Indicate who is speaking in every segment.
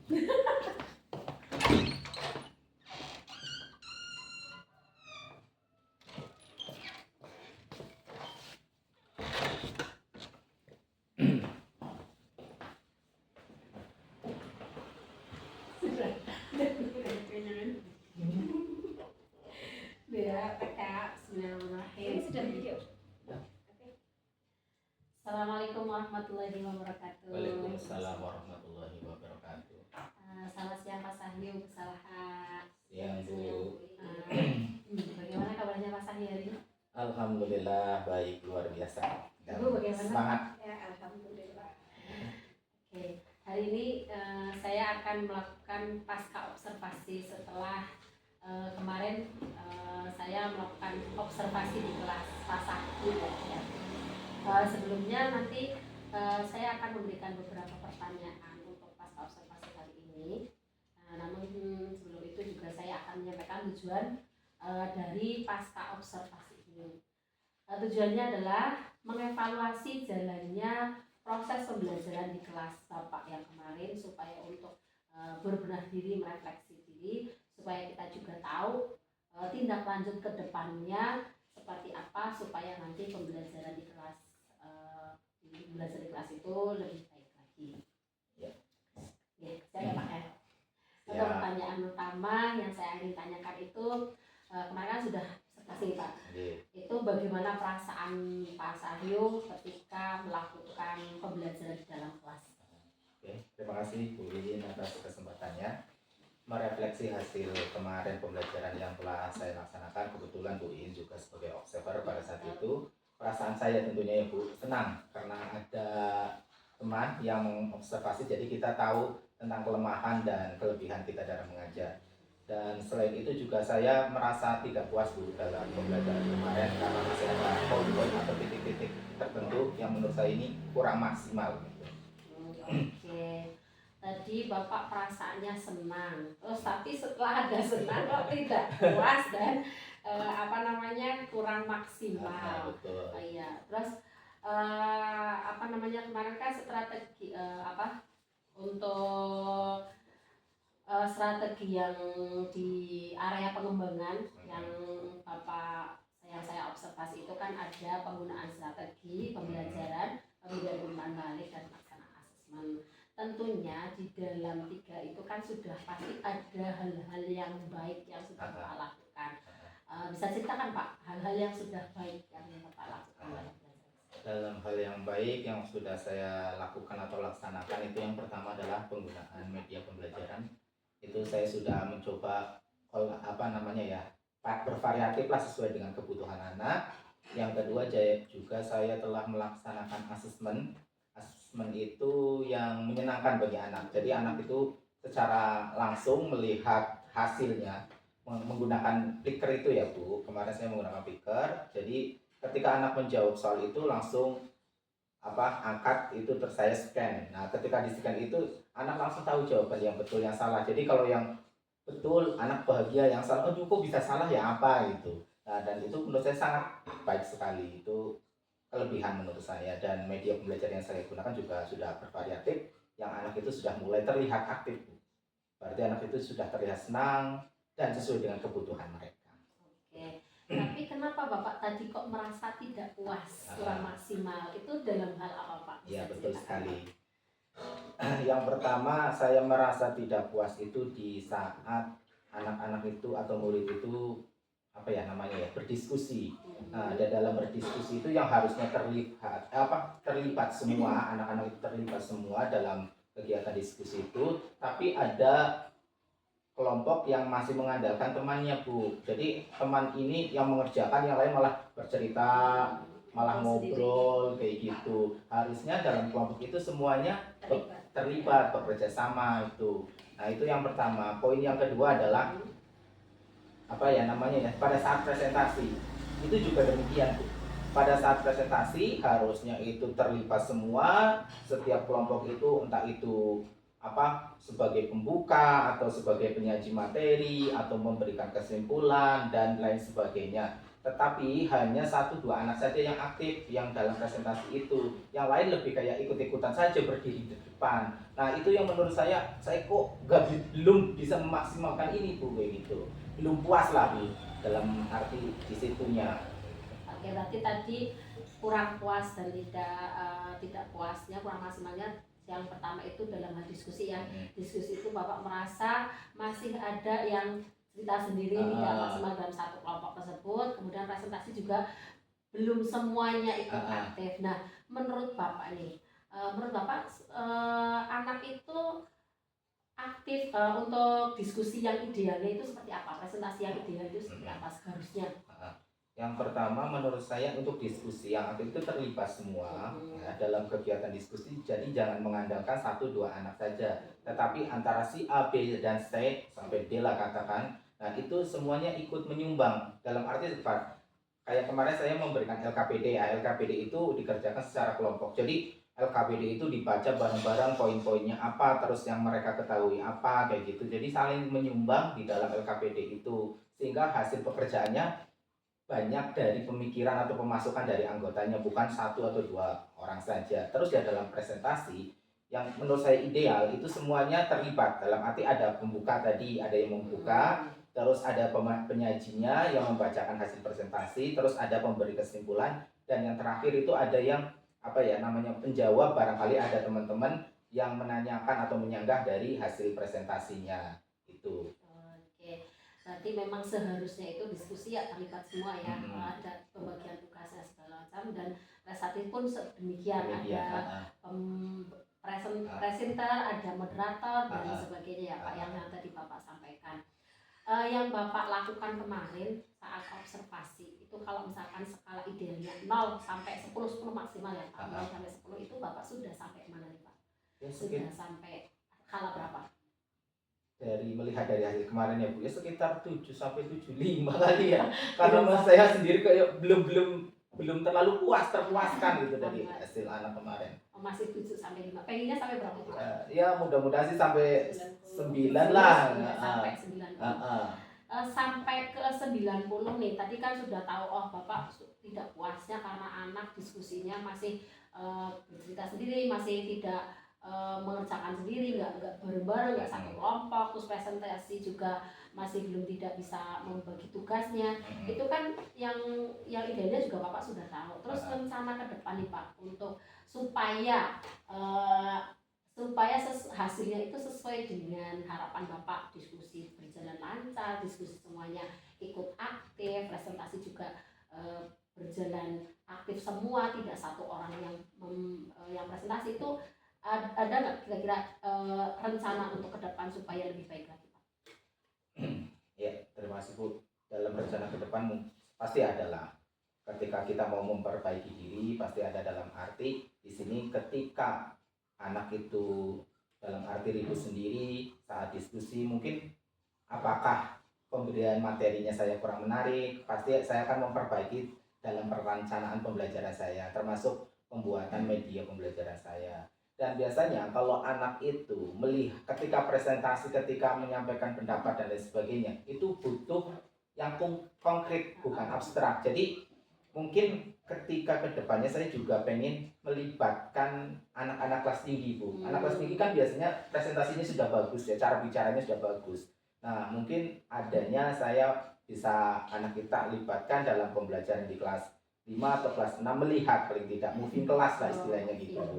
Speaker 1: Ya, Kak. Bismillahirrahmanirrahim. Sudah video. Oke. Assalamualaikum warahmatullahi wabarakatuh.
Speaker 2: Waalaikumsalam warahmatullahi wabarakatuh.
Speaker 1: Selamat siang Pak Sahyu, Salaha.
Speaker 2: Siang Bu.
Speaker 1: Bagaimana kabarnya Pak Sahyu hari ini?
Speaker 2: Alhamdulillah baik, luar biasa. Dan
Speaker 1: Ibu bagaimana?
Speaker 2: Semangat.
Speaker 1: Ya, alhamdulillah. Oke, hari ini saya akan melakukan pasca observasi setelah kemarin saya melakukan observasi di kelas Pasahyu ya. Sebelumnya nanti saya akan memberikan beberapa pertanyaan untuk pasca observasi kali ini. Namun sebelum itu juga saya akan menyampaikan tujuan dari pasca observasi ini. Tujuannya adalah mengevaluasi jalannya proses pembelajaran di kelas Bapak yang kemarin supaya untuk berbenah diri, merefleksi diri, supaya kita juga tahu tindak lanjut ke depannya seperti apa supaya nanti pembelajaran di kelas belajar di kelas itu lebih baik lagi. Ya, saya pakai. Untuk pertanyaan utama yang saya ingin tanyakan itu kemarin kan sudah observasi Pak. Itu bagaimana perasaan Pak Sahyu ketika melakukan pembelajaran di dalam kelas?
Speaker 2: Oke, terima kasih Bu Lilin atas kesempatannya merefleksi hasil kemarin pembelajaran yang telah saya laksanakan. Kebetulan Bu Lilin juga sebagai observer pada saat itu. Perasaan saya tentunya ya Bu, senang karena ada teman yang mengobservasi, jadi kita tahu tentang kelemahan dan kelebihan kita dalam mengajar. Dan selain itu juga saya merasa tidak puas Bu dalam pembelajaran kemarin karena masih ada poin-poin atau titik-titik tertentu yang menurut saya ini kurang maksimal.
Speaker 1: Oke. Tadi Bapak perasaannya senang, terus tapi setelah ada senang kok tidak puas dan kurang maksimal.
Speaker 2: Betul.
Speaker 1: Iya. Terus kemarin kan strategi untuk strategi yang di area pengembangan yang saya observasi itu kan ada penggunaan strategi pembelajaran, kemudian umpan balik dan pelaksanaan asesmen. Tentunya di dalam 3 itu kan sudah pasti ada hal-hal yang baik yang sudah Bapak lakukan. Bisa ceritakan Pak hal-hal yang sudah baik yang Bapak lakukan?
Speaker 2: Dalam hal yang baik yang sudah saya lakukan atau laksanakan itu yang pertama adalah penggunaan media pembelajaran. Itu saya sudah mencoba bervariatif lah sesuai dengan kebutuhan anak. Yang kedua juga saya telah melaksanakan asesmen. Asesmen itu yang menyenangkan bagi anak. Jadi anak itu secara langsung melihat hasilnya menggunakan clicker itu ya Bu. Kemarin saya menggunakan clicker. Jadi ketika anak menjawab soal itu langsung angkat itu terus saya scan. Nah, ketika di scan itu anak langsung tahu jawaban yang betul yang salah. Jadi kalau yang betul anak bahagia, yang salah kok bisa salah ya apa gitu. Nah, dan itu menurut saya sangat baik sekali. Itu kelebihan menurut saya, dan media pembelajaran yang saya gunakan juga sudah bervariatif. Yang anak itu sudah mulai terlihat aktif. Berarti anak itu sudah terlihat senang dan sesuai dengan kebutuhan mereka.
Speaker 1: Oke. Tapi kenapa Bapak tadi kok merasa tidak puas, kurang maksimal? Itu dalam hal apa Pak?
Speaker 2: Ya betul sekali. Yang pertama saya merasa tidak puas itu di saat anak-anak itu atau murid itu berdiskusi. Nah, dalam berdiskusi itu yang harusnya terlibat semua anak-anak itu terlibat semua dalam kegiatan diskusi itu, tapi ada kelompok yang masih mengandalkan temannya Bu. Jadi teman ini yang mengerjakan, yang lain malah bercerita, malah ngobrol kayak gitu. Harusnya dalam kelompok itu semuanya terlibat bekerja sama itu. Nah, itu yang pertama. Poin yang kedua adalah pada saat presentasi itu juga demikian Bu. Pada saat presentasi harusnya itu terlibat semua, setiap kelompok itu entah itu sebagai pembuka atau sebagai penyaji materi atau memberikan kesimpulan dan lain sebagainya. tetapi hanya 1-2 anak saja yang aktif yang dalam presentasi itu, yang lain lebih kayak ikut-ikutan saja berdiri di depan. Nah itu yang menurut saya kok belum bisa memaksimalkan ini Bu, kayak gitu, belum puas lah Bu, dalam arti di situnya.
Speaker 1: Oke, berarti tadi kurang puas dan tidak puasnya, kurang maksimalnya yang pertama itu dalam hal diskusi ya. Diskusi itu Bapak merasa masih ada yang cerita sendiri tidak maksimal dalam satu kelompok tersebut, kemudian presentasi juga belum semuanya ikut aktif. Nah, menurut Bapak nih, menurut Bapak anak itu aktif untuk diskusi yang idealnya itu seperti apa? Presentasi yang ideal itu seperti apa seharusnya?
Speaker 2: Yang pertama menurut saya untuk diskusi yang aktif itu terlibat semua ya, dalam kegiatan diskusi. Jadi jangan mengandalkan 1-2 anak saja, tetapi antara si A, B, dan C sampai D lah katakan. Nah itu semuanya ikut menyumbang dalam arti cepat. Kayak kemarin saya memberikan LKPD ya, LKPD itu dikerjakan secara kelompok. Jadi LKPD itu dibaca bareng-bareng, poin-poinnya apa, terus yang mereka ketahui apa, kayak gitu. Jadi saling menyumbang di dalam LKPD itu, sehingga hasil pekerjaannya banyak dari pemikiran atau pemasukan dari anggotanya, bukan 1 atau 2 orang saja. Terus ya dalam presentasi yang menurut saya ideal itu semuanya terlibat, dalam arti ada pembuka tadi, ada yang membuka, terus ada penyajinya yang membacakan hasil presentasi, terus ada pemberi kesimpulan, dan yang terakhir itu ada yang apa ya namanya penjawab, barangkali ada teman-teman yang menanyakan atau menyanggah dari hasil presentasinya itu.
Speaker 1: Oke, berarti memang seharusnya itu diskusi ya terlibat semua ya, ada pembagian tugasnya segala macam, dan presentasi pun demikian, ada presenter, ada moderator dan sebagainya ya Pak, yang tadi Bapak sampaikan. Yang Bapak lakukan kemarin saat observasi itu, kalau misalkan skala idealnya 0 sampai 10, 10 maksimal ya Pak, 0 sampai 10 itu Bapak sudah sampai mana nih Pak?
Speaker 2: Ya,
Speaker 1: sudah sampai skala berapa?
Speaker 2: Dari melihat dari hasil kemarin ya Bu, ya sekitar 7-7,5 kali ya. Karena saya sendiri kayak belum terlalu terpuaskan gitu dari hasil anak kemarin.
Speaker 1: Masih 7-5. Pengennya sampai berapa Pak?
Speaker 2: Ya mudah-mudahan sih sampai 9 lah.
Speaker 1: Sampai 9. Sampai ke 90 nih, tadi kan sudah tahu Bapak tidak puasnya karena anak diskusinya masih bercerita sendiri, masih tidak mengerjakan sendiri, nggak bareng-bareng, nggak satu kelompok, terus presentasi juga masih belum tidak bisa membagi tugasnya. Itu kan yang idealnya juga Bapak sudah tahu. Terus rencana ke depan nih Pak, untuk supaya hasilnya itu sesuai dengan harapan Bapak, diskusi berjalan lancar, diskusi semuanya ikut aktif, presentasi juga berjalan aktif semua, tidak satu orang yang presentasi. Itu ada nggak kira-kira rencana untuk ke depan supaya lebih baik lagi Pak?
Speaker 2: Ya, terima kasih Bu. Dalam rencana ke depan pasti ada lah. Ketika kita mau memperbaiki diri pasti ada, dalam arti di sini ketika anak itu dalam arti ribut sendiri saat diskusi, mungkin apakah pemberian materinya saya kurang menarik, pasti saya akan memperbaiki dalam perencanaan pembelajaran saya, termasuk pembuatan media pembelajaran saya. Dan biasanya kalau anak itu melihat ketika presentasi, ketika menyampaikan pendapat dan lain sebagainya, itu butuh yang konkret, bukan abstrak. Jadi mungkin ketika kedepannya saya juga pengen melibatkan anak-anak kelas tinggi Bu. Anak kelas tinggi kan biasanya presentasinya sudah bagus ya, cara bicaranya sudah bagus. Nah mungkin adanya saya bisa anak kita libatkan dalam pembelajaran di kelas 5 atau kelas 6, melihat paling tidak moving kelas lah istilahnya gitu Bu.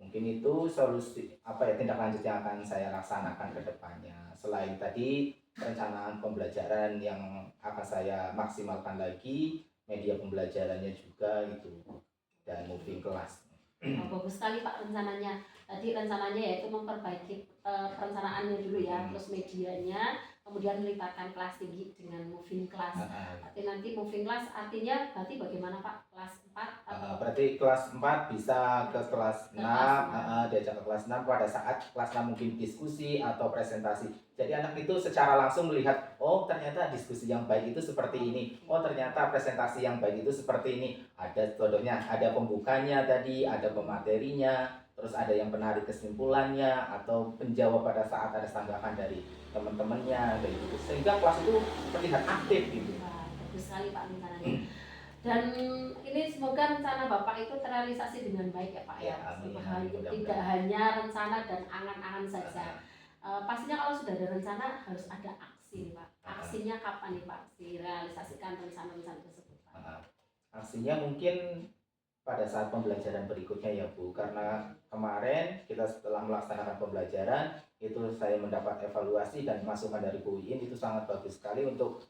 Speaker 2: Mungkin itu solusi tindak lanjut yang akan saya laksanakan ke depannya. Selain tadi perencanaan pembelajaran yang akan saya maksimalkan lagi, media pembelajarannya juga gitu, dan moving kelas.
Speaker 1: Bagus sekali Pak rencananya. Tadi rencananya yaitu memperbaiki perencanaannya dulu ya, terus medianya, kemudian melibatkan kelas tinggi dengan moving class. Berarti nanti moving class artinya berarti bagaimana Pak? Kelas 4 atau
Speaker 2: berarti kelas 4 bisa ke kelas 6, diajak ke kelas 6 pada saat kelas 6 mungkin diskusi atau presentasi. Jadi anak itu secara langsung melihat, oh ternyata diskusi yang baik itu seperti ini, oh ternyata presentasi yang baik itu seperti ini. Ada contohnya, ada pembukanya tadi, ada pematerinya, terus ada yang penarik kesimpulannya atau penjawab pada saat ada tanggapan dari teman-temannya, kayak gitu. Sehingga kelas itu terlihat aktif gitu.
Speaker 1: bagus sekali Pak rencananya. Dan ini semoga rencana Bapak itu terrealisasi dengan baik ya Pak ya.
Speaker 2: Amin.
Speaker 1: Tidak hanya rencana dan angan-angan saja. Pastinya kalau sudah ada rencana harus ada aksi nih Pak. Aksinya kapan nih Pak direalisasikan rencana-rencana tersebut Pak?
Speaker 2: Aksinya mungkin pada saat pembelajaran berikutnya ya Bu, karena kemarin kita setelah melaksanakan pembelajaran itu saya mendapat evaluasi dan masukan dari Bu Iin itu sangat bagus sekali untuk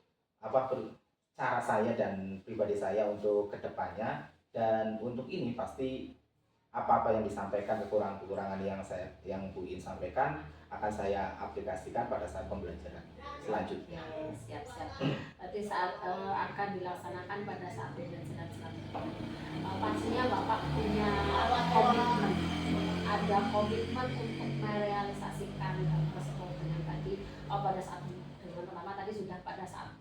Speaker 2: cara saya dan pribadi saya untuk kedepannya. Dan untuk ini pasti apa-apa yang disampaikan, kekurangan-kekurangan yang Bu Iin sampaikan akan saya aplikasikan pada saat pembelajaran selanjutnya.
Speaker 1: Siap-siap. Berarti saat akan dilaksanakan pada saat pembelajaran selanjutnya. Pastinya Bapak punya komitmen, ada komitmen untuk merealisasikan tersebut dengan tadi. Pada saat dengan pertama tadi sudah pada saat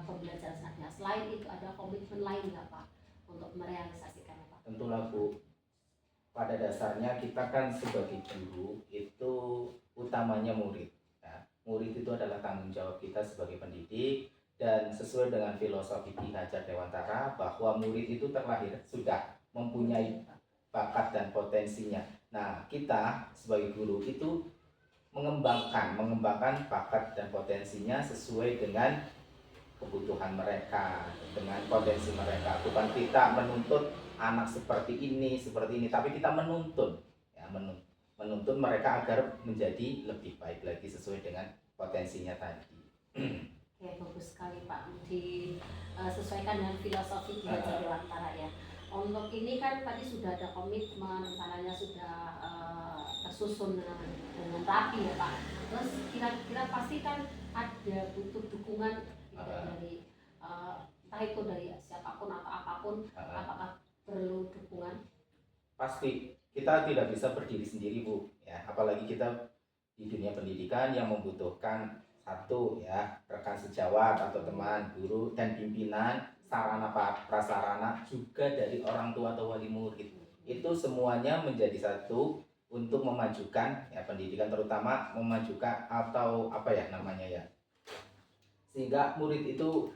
Speaker 1: pembelajaran selanjutnya. Selain itu ada komitmen lain nggak Pak untuk merealisasikannya Pak?
Speaker 2: Tentulah Bu, pada dasarnya kita kan sebagai guru itu utamanya murid ya. Murid itu adalah tanggung jawab kita sebagai pendidik, dan sesuai dengan filosofi Ki Hajar Dewantara bahwa murid itu terlahir sudah mempunyai bakat dan potensinya. Nah, kita sebagai guru itu mengembangkan bakat dan potensinya sesuai dengan kebutuhan mereka, dengan potensi mereka. Bukan kita menuntut anak seperti ini, tapi kita menuntun ya, menuntun mereka agar menjadi lebih baik lagi sesuai dengan potensinya tadi.
Speaker 1: Oke, bagus sekali Pak. Disesuaikan dengan filosofi Ki Hajar Dewantara ya. Untuk ini kan tadi sudah ada komitmen, rencananya sudah tersusun dengan rapi ya Pak. Terus kira-kira pasti kan ada butuh dukungan dari entah itu dari siapapun atau apapun, apakah perlu dukungan?
Speaker 2: Pasti kita tidak bisa berdiri sendiri Bu ya, apalagi kita di dunia pendidikan yang membutuhkan satu ya rekan sejawat atau teman guru dan pimpinan, sarana prasarana juga dari orang tua atau wali murid. Itu semuanya menjadi satu untuk memajukan ya pendidikan, terutama memajukan atau sehingga murid itu,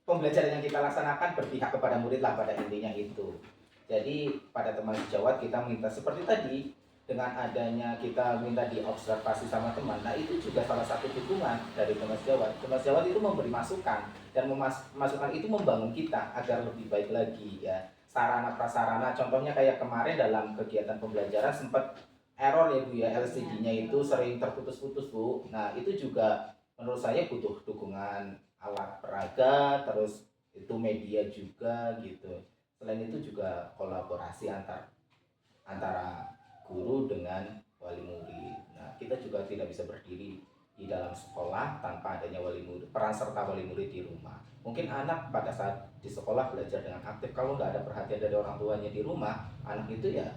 Speaker 2: pembelajaran yang kita laksanakan berpihak kepada murid lah pada intinya itu. Jadi pada teman sejawat kita minta seperti tadi, dengan adanya kita minta diobservasi sama teman. Nah itu juga salah satu dukungan dari teman sejawat. Teman sejawat itu memberi masukan, dan masukan itu membangun kita agar lebih baik lagi ya. Sarana prasarana contohnya kayak kemarin dalam kegiatan pembelajaran sempat error ya Bu ya, LCD-nya itu sering terputus-putus Bu. Nah itu juga menurut saya butuh dukungan alat peraga, terus itu media juga gitu. Selain itu juga kolaborasi antara guru dengan wali murid. Nah, kita juga tidak bisa berdiri di dalam sekolah tanpa adanya wali murid, peran serta wali murid di rumah. Mungkin anak pada saat di sekolah belajar dengan aktif, kalau nggak ada perhatian dari orang tuanya di rumah, anak itu ya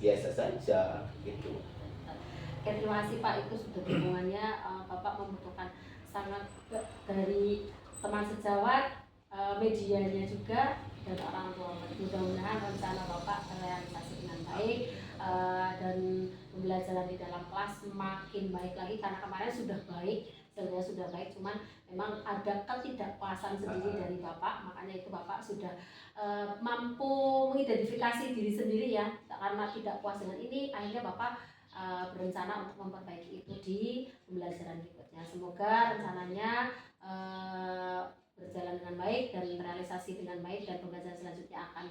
Speaker 2: biasa saja gitu.
Speaker 1: Oke, terima kasih Pak, itu sudah dukungannya. Bapak membutuhkan sangat dari teman sejawat, medianya juga, dan orang tua. Mudah-mudahan rencana Bapak terrealisasi dengan baik, dan pembelajaran di dalam kelas makin baik lagi, karena kemarin sudah baik, sebenarnya sudah baik, cuman memang ada ketidakpuasan sendiri dari Bapak. Makanya itu Bapak sudah mampu mengidentifikasi diri sendiri ya, karena tidak puas dengan ini, akhirnya Bapak berencana untuk memperbaiki itu di pembelajaran berikutnya. Semoga rencananya berjalan dengan baik dan terrealisasi dengan baik, dan pembelajaran selanjutnya akan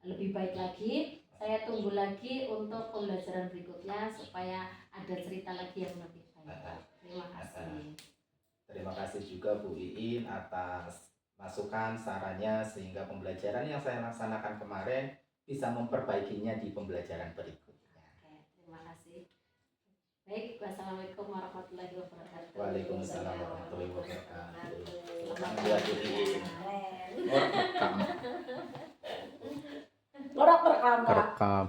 Speaker 1: lebih baik lagi. Saya tunggu lagi untuk pembelajaran berikutnya supaya ada cerita lagi yang lebih baik. Terima kasih.
Speaker 2: Terima kasih juga Bu Iin atas masukan, sarannya, sehingga pembelajaran yang saya laksanakan kemarin bisa memperbaikinya di pembelajaran berikutnya.
Speaker 1: Oke, terima kasih. Baik, wassalamualaikum warahmatullahi wabarakatuh.
Speaker 2: Waalaikumsalam warahmatullahi wabarakatuh.
Speaker 1: Selamat
Speaker 2: Ya, Bu Iin.
Speaker 3: Orang rekam.